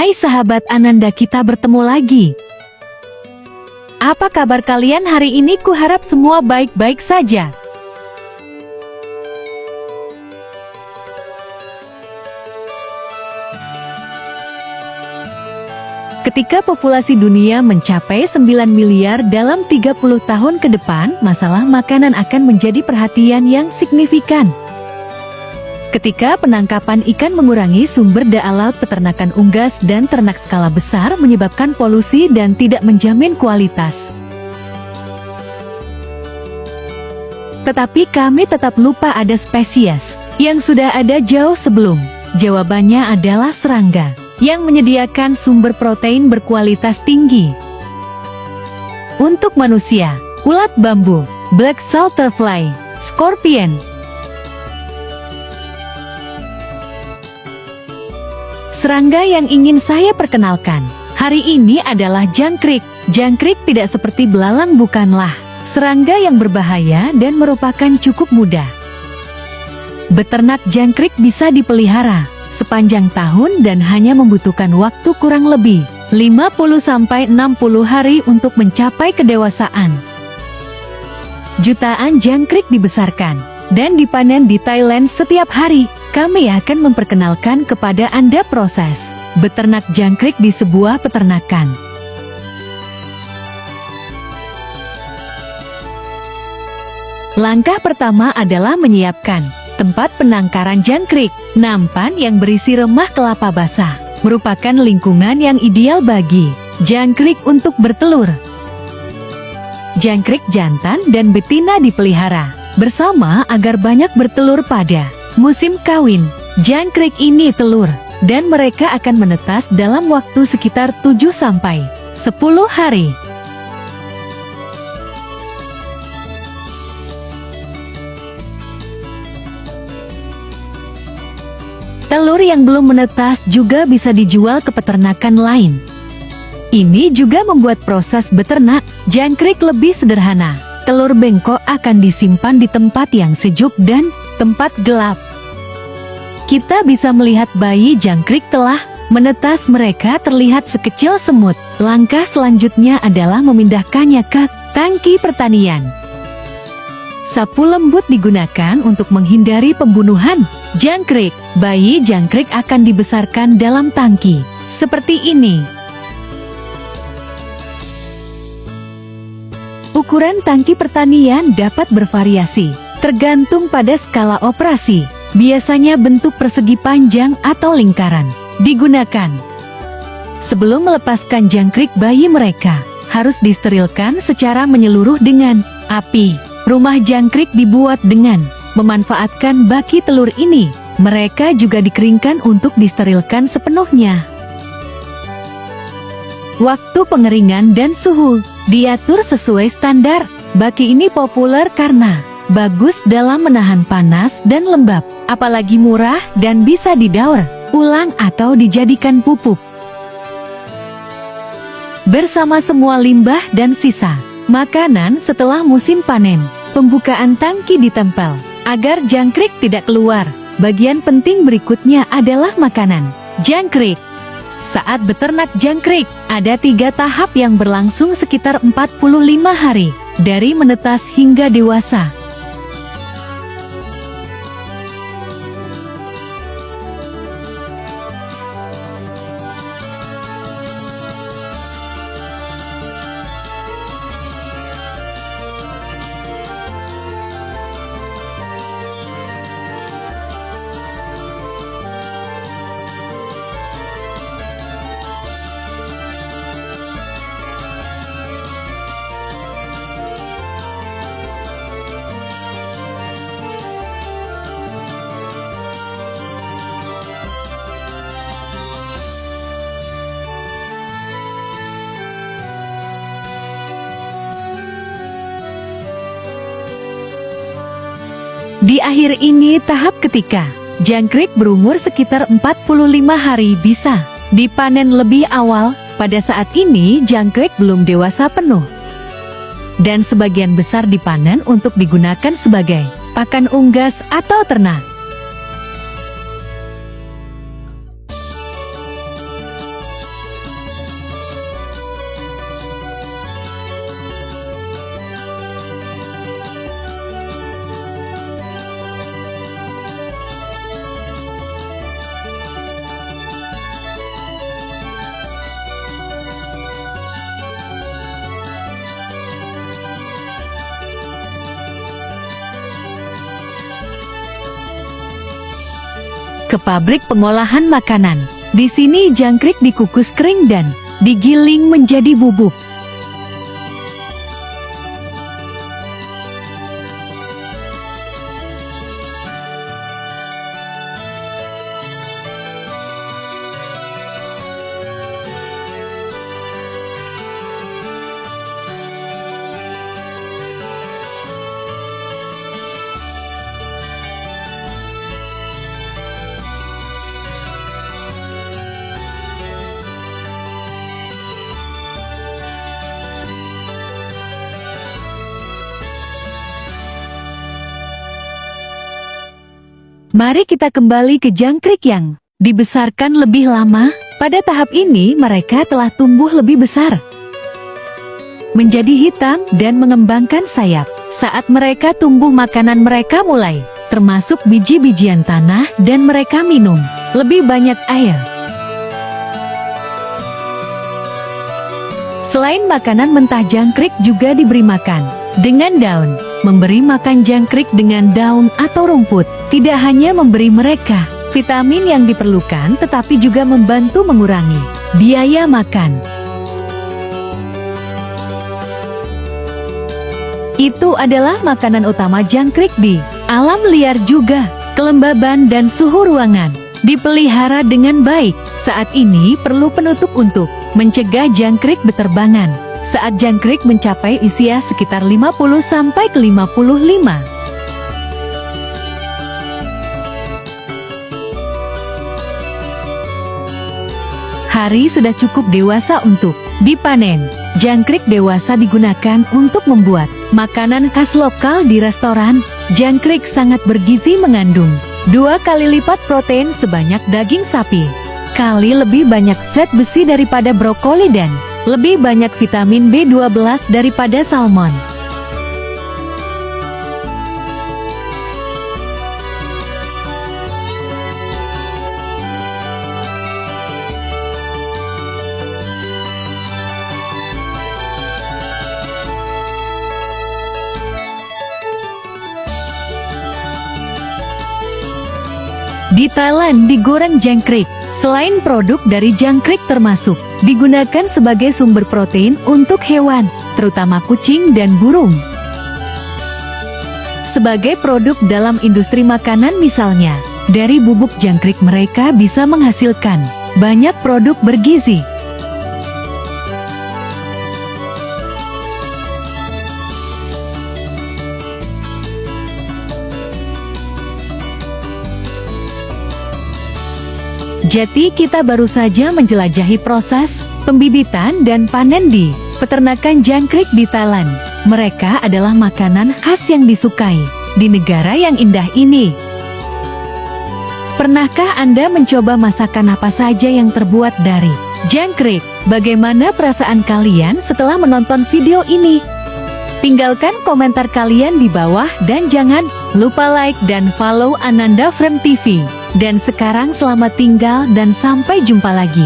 Hai sahabat Ananda, kita bertemu lagi. Apa kabar kalian hari ini? Kuharap semua baik-baik saja. Ketika populasi dunia mencapai 9 miliar dalam 30 tahun ke depan, masalah makanan akan menjadi perhatian yang signifikan. Ketika penangkapan ikan mengurangi sumber daya laut, peternakan unggas dan ternak skala besar menyebabkan polusi dan tidak menjamin kualitas. Tetapi kami tetap lupa ada spesies yang sudah ada jauh sebelum. Jawabannya adalah serangga yang menyediakan sumber protein berkualitas tinggi. Untuk manusia, ulat bambu, black salterfly, scorpion. Serangga yang ingin saya perkenalkan hari ini adalah jangkrik. Jangkrik tidak seperti belalang, bukanlah serangga yang berbahaya dan merupakan cukup mudah. Beternak jangkrik bisa dipelihara sepanjang tahun dan hanya membutuhkan waktu kurang lebih 50-60 hari untuk mencapai kedewasaan. Jutaan jangkrik dibesarkan dan dipanen di Thailand setiap hari. Kami akan memperkenalkan kepada Anda proses beternak jangkrik di sebuah peternakan. Langkah pertama adalah menyiapkan tempat penangkaran jangkrik. Nampan yang berisi remah kelapa basah merupakan lingkungan yang ideal bagi jangkrik untuk bertelur. Jangkrik jantan dan betina dipelihara bersama agar banyak bertelur pada musim kawin. Jangkrik ini telur dan mereka akan menetas dalam waktu sekitar 7-10 hari. Telur yang belum menetas juga bisa dijual ke peternakan lain. Ini juga membuat proses beternak jangkrik lebih sederhana. Telur bengkok akan disimpan di tempat yang sejuk dan tempat gelap. Kita bisa melihat bayi jangkrik telah menetas, mereka terlihat sekecil semut. Langkah selanjutnya adalah memindahkannya ke tangki pertanian. Sapu lembut digunakan untuk menghindari pembunuhan jangkrik. Bayi jangkrik akan dibesarkan dalam tangki seperti ini. Ukuran tangki pertanian dapat bervariasi tergantung pada skala operasi. Biasanya bentuk persegi panjang atau lingkaran digunakan. Sebelum melepaskan jangkrik, bayi mereka harus disterilkan secara menyeluruh dengan api. Rumah jangkrik dibuat dengan memanfaatkan baki telur ini. Mereka juga dikeringkan untuk disterilkan sepenuhnya. Waktu pengeringan dan suhu diatur sesuai standar. Baki ini populer karena bagus dalam menahan panas dan lembab, apalagi murah dan bisa didaur ulang atau dijadikan pupuk. Bersama semua limbah dan sisa makanan setelah musim panen, pembukaan tangki ditempel agar jangkrik tidak keluar. Bagian penting berikutnya adalah makanan jangkrik. Saat beternak jangkrik, ada 3 tahap yang berlangsung sekitar 45 hari, dari menetas hingga dewasa. Di akhir ini tahap ketika jangkrik berumur sekitar 45 hari bisa dipanen lebih awal. Pada saat ini jangkrik belum dewasa penuh dan sebagian besar dipanen untuk digunakan sebagai pakan unggas atau ternak. ke pabrik pengolahan makanan. Di sini jangkrik dikukus kering dan digiling menjadi bubuk. Mari kita kembali ke jangkrik yang dibesarkan lebih lama. Pada tahap ini mereka telah tumbuh lebih besar, menjadi hitam dan mengembangkan sayap. Saat mereka tumbuh, makanan mereka mulai termasuk biji-bijian tanah dan mereka minum lebih banyak air. Selain makanan mentah, jangkrik juga diberi makan dengan daun. Memberi makan jangkrik dengan daun atau rumput tidak hanya memberi mereka vitamin yang diperlukan, tetapi juga membantu mengurangi biaya makan. Itu adalah makanan utama jangkrik di alam liar juga. Kelembaban dan suhu ruangan dipelihara dengan baik. Saat ini perlu penutup untuk mencegah jangkrik beterbangan. Saat jangkrik mencapai usia sekitar 50-55. Hari sudah cukup dewasa untuk dipanen. Jangkrik dewasa digunakan untuk membuat makanan khas lokal di restoran. Jangkrik sangat bergizi, mengandung 2 kali lipat protein sebanyak daging sapi, kali lebih banyak zat besi daripada brokoli dan lebih banyak vitamin B12 daripada salmon. Di Thailand, digoreng jangkrik selain produk dari jangkrik termasuk digunakan sebagai sumber protein untuk hewan, terutama kucing dan burung. Sebagai produk dalam industri makanan misalnya, dari bubuk jangkrik mereka bisa menghasilkan banyak produk bergizi. Jadi kita baru saja menjelajahi proses pembibitan dan panen di peternakan jangkrik di Thailand. Mereka adalah makanan khas yang disukai di negara yang indah ini. Pernahkah Anda mencoba masakan apa saja yang terbuat dari jangkrik? Bagaimana perasaan kalian setelah menonton video ini? Tinggalkan komentar kalian di bawah dan jangan lupa like dan follow Ananda Frame TV. Dan sekarang selamat tinggal dan sampai jumpa lagi.